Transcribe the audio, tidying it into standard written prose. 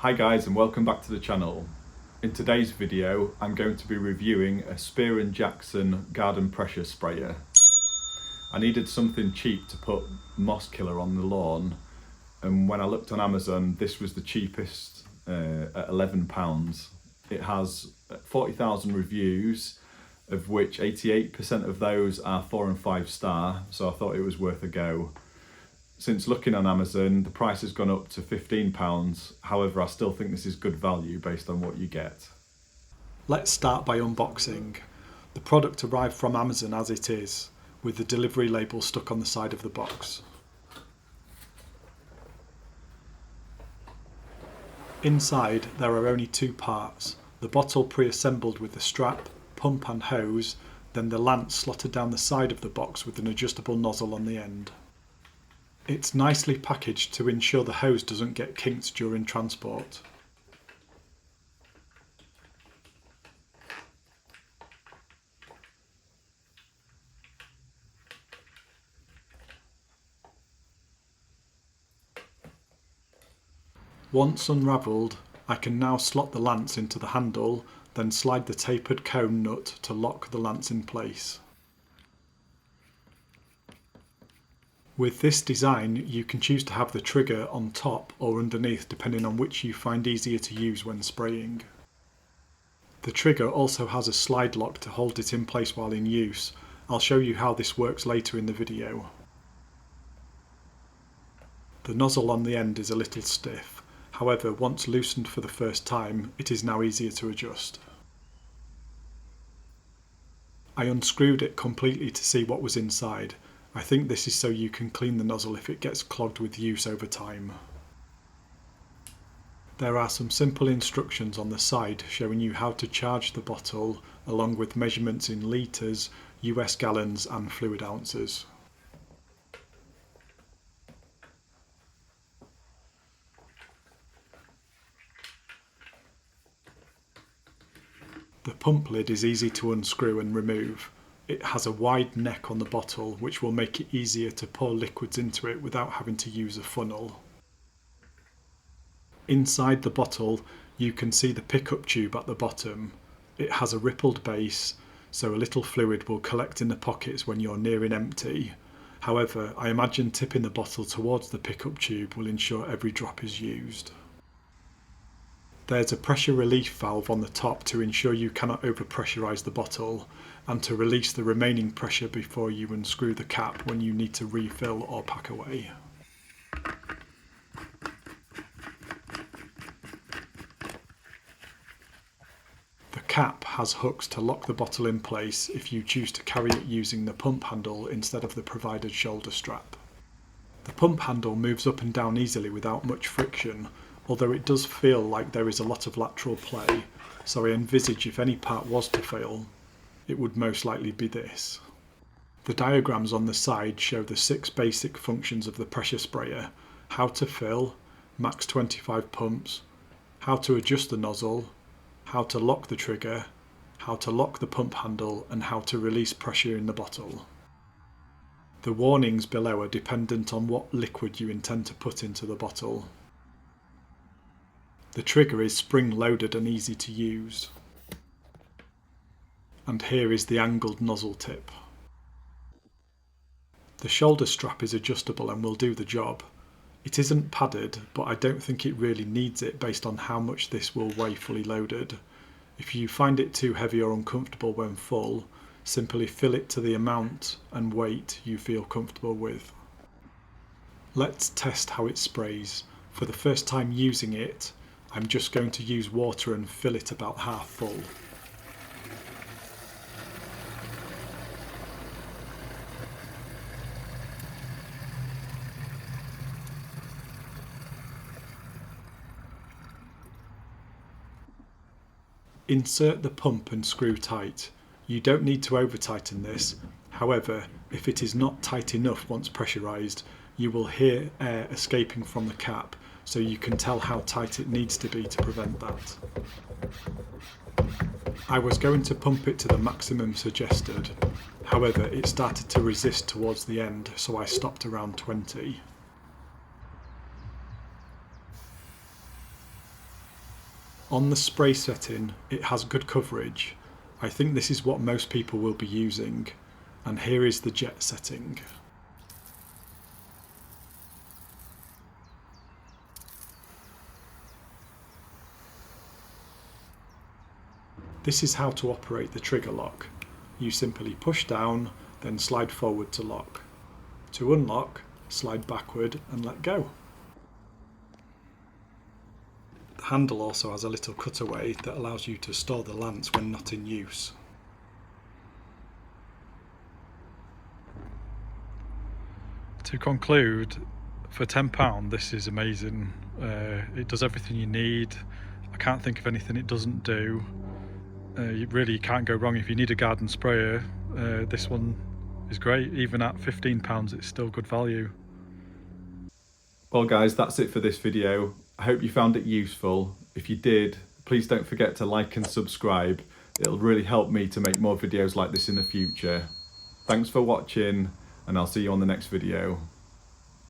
Hi guys and welcome back to the channel. In today's video I'm going to be reviewing a Spear & Jackson garden pressure sprayer. I needed something cheap to put moss killer on the lawn, and when I looked on Amazon this was the cheapest at £11. It has 40,000 reviews, of which 88% of those are 4 and 5 star, so I thought it was worth a go. Since looking on Amazon, the price has gone up to £15, however I still think this is good value based on what you get. Let's start by unboxing. The product arrived from Amazon as it is, with the delivery label stuck on the side of the box. Inside there are only two parts, the bottle pre-assembled with the strap, pump and hose, then the lance slotted down the side of the box with an adjustable nozzle on the end. It's nicely packaged to ensure the hose doesn't get kinked during transport. Once unravelled, I can now slot the lance into the handle, then slide the tapered cone nut to lock the lance in place. With this design, you can choose to have the trigger on top or underneath depending on which you find easier to use when spraying. The trigger also has a slide lock to hold it in place while in use. I'll show you how this works later in the video. The nozzle on the end is a little stiff, however once loosened for the first time it is now easier to adjust. I unscrewed it completely to see what was inside. I think this is so you can clean the nozzle if it gets clogged with use over time. There are some simple instructions on the side showing you how to charge the bottle, along with measurements in litres, US gallons and fluid ounces. The pump lid is easy to unscrew and remove. It has a wide neck on the bottle which will make it easier to pour liquids into it without having to use a funnel. Inside the bottle you can see the pickup tube at the bottom. It has a rippled base, so a little fluid will collect in the pockets when you're nearing empty. However, I imagine tipping the bottle towards the pickup tube will ensure every drop is used. There's a pressure relief valve on the top to ensure you cannot overpressurise the bottle, and to release the remaining pressure before you unscrew the cap when you need to refill or pack away. The cap has hooks to lock the bottle in place if you choose to carry it using the pump handle instead of the provided shoulder strap. The pump handle moves up and down easily without much friction, although it does feel like there is a lot of lateral play, so I envisage if any part was to fail, it would most likely be this. The diagrams on the side show the 6 basic functions of the pressure sprayer: how to fill, max 25 pumps, how to adjust the nozzle, how to lock the trigger, how to lock the pump handle, and how to release pressure in the bottle. The warnings below are dependent on what liquid you intend to put into the bottle. The trigger is spring-loaded and easy to use. And here is the angled nozzle tip. The shoulder strap is adjustable and will do the job. It isn't padded, but I don't think it really needs it based on how much this will weigh fully loaded. If you find it too heavy or uncomfortable when full, simply fill it to the amount and weight you feel comfortable with. Let's test how it sprays. For the first time using it, I'm just going to use water and fill it about half full. Insert the pump and screw tight. You don't need to over tighten this, however, if it is not tight enough once pressurised, you will hear air escaping from the cap, so you can tell how tight it needs to be to prevent that. I was going to pump it to the maximum suggested, however it started to resist towards the end, so I stopped around 20. On the spray setting, it has good coverage. I think this is what most people will be using, and here is the jet setting. This is how to operate the trigger lock. You simply push down, then slide forward to lock. To unlock, slide backward and let go. The handle also has a little cutaway that allows you to store the lance when not in use. To conclude, for £10 this is amazing. It does everything you need. I can't think of anything it doesn't do. You really can't go wrong if you need a garden sprayer. This one is great. Even at £15 it's still good value. Well guys, that's it for this video. I hope you found it useful. If you did, please don't forget to like and subscribe. It'll really help me to make more videos like this in the future. Thanks for watching, and I'll see you on the next video.